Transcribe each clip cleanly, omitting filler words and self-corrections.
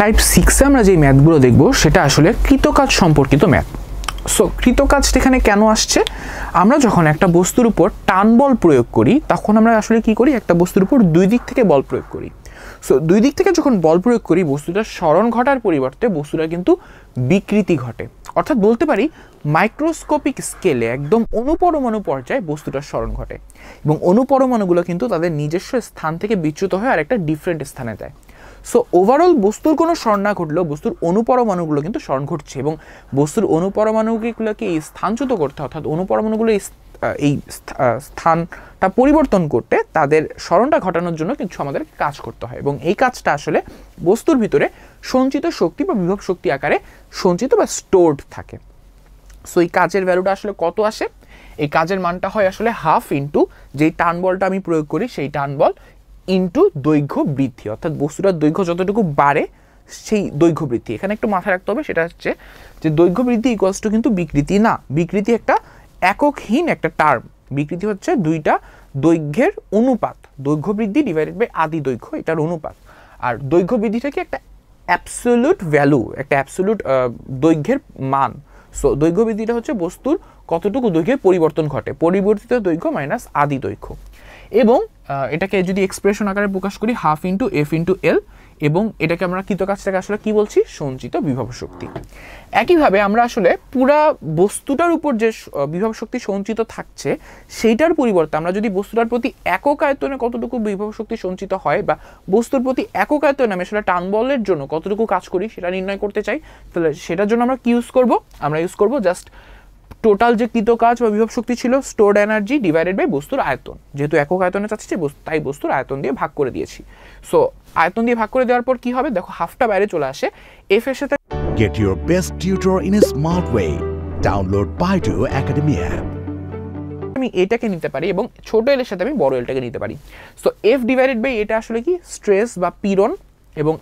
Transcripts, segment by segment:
Type 6 এ আমরা যে ম্যাথগুলো দেখব সেটা আসলে কৃতকাজ সম্পর্কিত ম্যাথ। সো কৃতকাজটা এখানে কেন আসছে? আমরা যখন একটা বস্তুর উপর টান বল প্রয়োগ করি তখন আমরা আসলে কি করি, একটা বস্তুর উপর দুই দিক থেকে বল প্রয়োগ করি। সো দুই দিক থেকে যখন বল প্রয়োগ করি বস্তুটার সরণ ঘটার পরিবর্তে বস্তুটা কিন্তু বিকৃতি ঘটে। অর্থাৎ বলতে পারি মাইক্রোস্কোপিক স্কেলে একদম অণুপরমাণু পর্যায়ে বস্তুটার সরণ ঘটে এবং অণুপরমাণুগুলো কিন্তু তাদের নিজস্ব স্থান থেকে বিচ্যুত হয়ে আরেকটা ডিফারেন্ট স্থানে যায়। সো ওভারঅল বস্তুর কোনো সরণ না ঘটলেও বস্তুর অণুপরমাণুগুলো কিন্তু সরণ ঘটছে এবং বস্তুর অণুপরমাণুগুলোকে এই স্থানচ্যুত করতে, অর্থাৎ অণুপরমাণুগুলো এই স্থানটা পরিবর্তন করতে তাদের সরণটা ঘটানোর জন্য কিছু আমাদের কাজ করতে হয় এবং এই কাজটা আসলে বস্তুর ভিতরে সঞ্চিত শক্তি বা বিভব শক্তি আকারে সঞ্চিত বা স্টোরড থাকে। সো এই কাজের ভ্যালুটা আসলে কত আসে? এই কাজের মানটা হয় আসলে হাফ ইন্টু যেই টান বলটা আমি প্রয়োগ করি সেই টান বল ইন্টু দৈর্ঘ্য বৃদ্ধি, অর্থাৎ বস্তুটার দৈর্ঘ্য যতটুকু বাড়ে সেই দৈর্ঘ্য বৃদ্ধি। এখানে একটু মাথায় রাখতে হবে, সেটা হচ্ছে যে দৈর্ঘ্য বৃদ্ধি ইকুয়ালস টু কিন্তু বিকৃতি না। বিকৃতি একটা এককহীন একটা টার্ম। বিকৃতি হচ্ছে দুইটা দৈর্ঘ্যের অনুপাত, দৈর্ঘ্য বৃদ্ধি ডিভাইডেড বাই আদি দৈর্ঘ্য, এটার অনুপাত। আর দৈর্ঘ্য বৃদ্ধিটাকে একটা অ্যাবসোলিউট ভ্যালু, একটা অ্যাবসোলিউট দৈর্ঘ্যের মান। সো দৈর্ঘ্য বৃদ্ধিটা হচ্ছে বস্তুর কতটুকু দৈর্ঘ্যের পরিবর্তন ঘটে, পরিবর্তিত দৈর্ঘ্য মাইনাস আদি দৈর্ঘ্য। এবং এটাকে যদি এক্সপ্রেশন আকারে প্রকাশ করি half into F into L, এবং এটাকে আমরা কৃতকাজটাকে আসলে কি বলছি? সঞ্চিত বিভব শক্তি। একইভাবে আমরা আসলে পুরা বস্তুটার উপর যে বিভব শক্তি সঞ্চিত থাকছে সেইটার পরিবর্তে আমরা যদি বস্তুটার প্রতি একক আয়তনে কতটুকু বিভব শক্তি সঞ্চিত হয় বা বস্তুর প্রতি একক আয়তনে আমি আসলে টান বলের জন্য কতটুকু কাজ করি সেটা নির্ণয় করতে চাই, তাহলে সেটার জন্য আমরা কি ইউজ করব? আমরা ইউজ করব জাস্ট টোটাল যে কৃতকাজ বা বিভব শক্তি ছিল স্টোরড এনার্জি ডিভাইডেড বাই বস্তুর আয়তন। যেহেতু একক আয়তনে চাচ্ছি তাই বস্তুর আয়তন দিয়ে ভাগ করে দিয়েছি। সো আয়তন দিয়ে ভাগ করে দেওয়ার পর কি হবে? দেখো হাফটা বাইরে চলে আসে। এফ এর সাথে Get your best tutor in a smart way. Download Baidu Academy app. আমি এটাকে নিতে পারি এবং ছোট এল এর সাথে আমি বড় এলটাকে নিতে পারি। সো এফ ডিভাইডেড বাই এটা আসলে কি? স্ট্রেস বা পীড়ন, এবং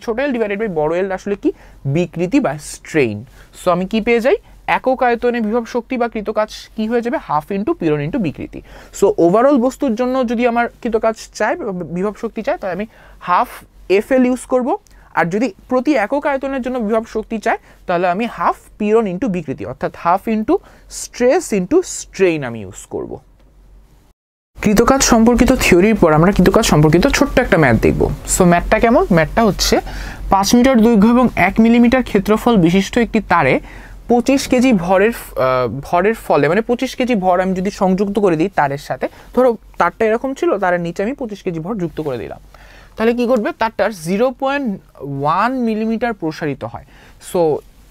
ছোট এল ডিভাইডেড বাই বড় এল আসলে কি? বিকৃতি বা স্ট্রেইন। সো আমি কি পেয়ে যাই? একক আয়তনে বিভব শক্তি বা কৃতকাজ কি হয়ে যাবে? হাফ ইন্টু পীড়ন ইন্টু বিকৃতি। সো ওভারঅল বস্তুর জন্য যদি আমার কৃতকাজ চাই বা বিভব শক্তি চাই তাহলে আমি হাফ এফ এল ইউজ করব, আর যদি প্রতি একক আয়তনের জন্য বিভব শক্তি চাই তাহলে আমি হাফ পীড়ন ইন্টু বিকৃতি, অর্থাৎ half into stress into strain আমি ইউজ করব। কৃতকাজ সম্পর্কিত থিওরির পর আমরা কৃতকাজ সম্পর্কিত ছোট্ট একটা ম্যাথ দেখব। সো ম্যাথটা কেমন? ম্যাথটা হচ্ছে 5 মিটার দৈর্ঘ্য এবং 1 মিলিমিটার ক্ষেত্রফল বিশিষ্ট একটি তারে 25 কেজি ভরের ফলে, মানে 25 কেজি ভর আমি যদি সংযুক্ত করে দিই তারের সাথে, ধরো তারটা এরকম ছিল, তারের নিচে আমি 25 কেজি ভর যুক্ত করে দিলাম, তাহলে কি করবে? তারটার 0.1 মিলিমিটার প্রসারিত হয়। সো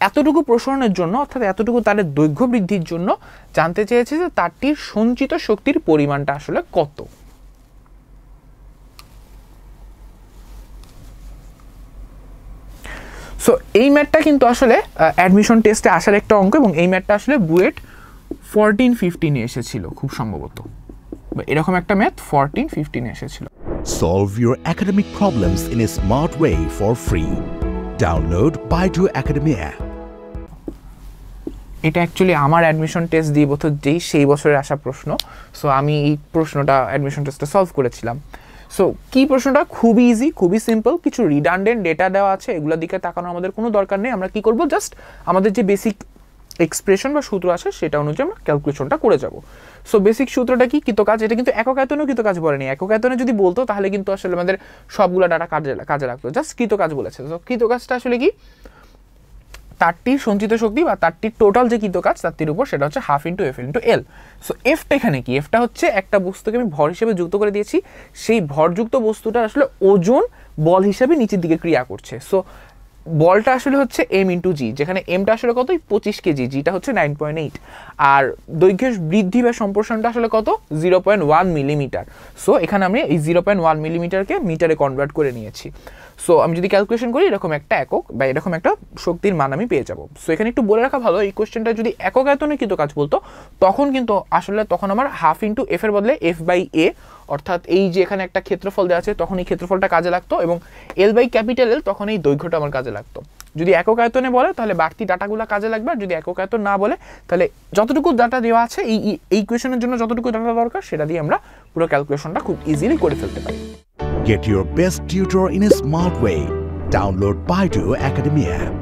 এতটুকু প্রসারণের জন্য, অর্থাৎ এতটুকু তারের দৈর্ঘ্য বৃদ্ধির জন্য জানতে চেয়েছে যে তারটির সঞ্চিত শক্তির পরিমাণটা আসলে কত। সো এই ম্যাথটা কিন্তু আসলে অ্যাডমিশন টেস্টে আসার একটা অঙ্ক, এবং এই ম্যাথটা আসলে বুয়েট 14-15 এসেছিল খুব সম্ভবত, এরকম একটা ম্যাথ 14-15 এসেছিল। Solve your academic problems in a smart way for free. Download Baidu Academy app. এটা অ্যাকচুয়ালি আমার অ্যাডমিশন টেস্ট দিয়ে সেই বছরের আসা প্রশ্ন। সো আমি এই প্রশ্নটা অ্যাডমিশন টেস্টে সলভ করেছিলাম। সো কি প্রশ্নটা? খুবই ইজি, খুবই সিম্পল, কিছু রিডান্ডেন্ট ডেটা দেওয়া আছে, এগুলোর দিকে তাকানোর আমাদের কোনো দরকার নেই। আমরা কি করব? জাস্ট আমাদের যে বেসিক এক্সপ্রেশন বা সূত্র আছে সেটা অনুযায়ী আমরা ক্যালকুলেশনটা করে যাব। সো বেসিক সূত্রটা কি? কৃতকাজ। এটা কিন্তু একক আয়তনেও কৃতকাজ বলেনি। একক আয়তনে যদি বলতো তাহলে কিন্তু আসলে আমাদের সবগুলো ডাটা কাজে লাগতো, জাস্ট কৃতকাজ বলেছে। তো কৃতকাজটা আসলে কি? তারটির সঞ্চিত শক্তি বা তারটির টোটাল যে কৃতকাজ তারটির উপর, সেটা হচ্ছে half into F into L. So এফটা এখানে কি? এফটা হচ্ছে একটা বস্তুকে আমি ভর হিসেবে যুক্ত করে দিয়েছি, সেই ভরযুক্ত বস্তুটা আসলে ওজন বল হিসেবে নিচের দিকে ক্রিয়া করছে। সো বলটা আসলে হচ্ছে এম ইন্টু জি, যেখানে এমটা আসলে কত? 25 কেজি, জিটা হচ্ছে 9.8, আর দৈর্ঘ্যের বৃদ্ধি বা সম্প্রসারণটা আসলে কত? 0.1 মিলিমিটার। সো এখানে আমি এই 0.1 মিলিমিটারকে মিটারে কনভার্ট করে নিয়েছি। সো আমি যদি ক্যালকুলেশন করি এরকম একটা একক বা এরকম একটা শক্তির মান আমি পেয়ে যাব। সো এখানে একটু বলে রাখা ভালো, এই কোশ্চেনটা যদি একক আয়তনে কৃতকাজ বলতো তখন কিন্তু আসলে তখন আমার হাফ ইন্টু এফ এর বদলে এফ বাই এ, অর্থাৎ এই যে এখানে একটা ক্ষেত্রফল দেওয়া আছে তখন এই ক্ষেত্রফলটা কাজে লাগতো, এবং এল বাই ক্যাপিটাল এল তখন এই দৈর্ঘ্যটা আমার কাজে লাগতো। যদি একক আয়তনে বলে তাহলে বাড়তি ডাটাগুলো কাজে লাগবে, আর যদি একক আয়তন না বলে তাহলে যতটুকু ডাটা দেওয়া আছে এই কোয়েশনের জন্য যতটুকু ডাটা দরকার সেটা দিয়ে আমরা পুরো ক্যালকুলেশনটা খুব ইজিলি করে ফেলতে পারি। Get your best tutor in a smart way. Download Baidu Academy app.